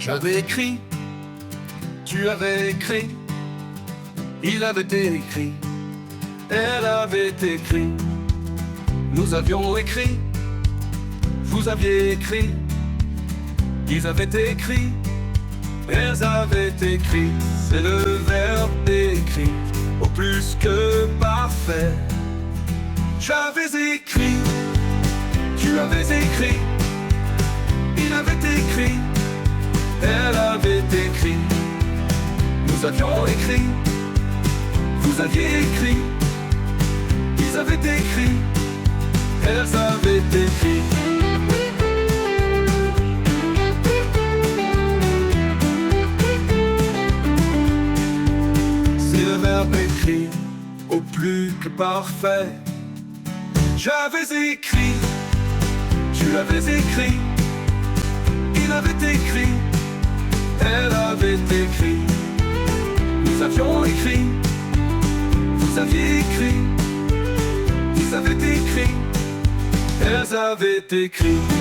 J'avais écrit, tu avais écrit, il avait écrit, elle avait écrit, nous avions écrit, vous aviez écrit, ils avaient écrit, elles avaient écrit. C'est le verbe écrit au plus que parfait. J'avais écrit, tu avais écrit, il avait écrit, elle avait écrit, nous avions écrit, vous aviez écrit, ils avaient écrit, elles avaient écrit. C'est le verbe écrit au plus que parfait. J'avais écrit, tu avais écrit, il avait écrit, elle avait écrit, nous avions écrit, vous aviez écrit, ils avaient écrit, elles avaient écrit.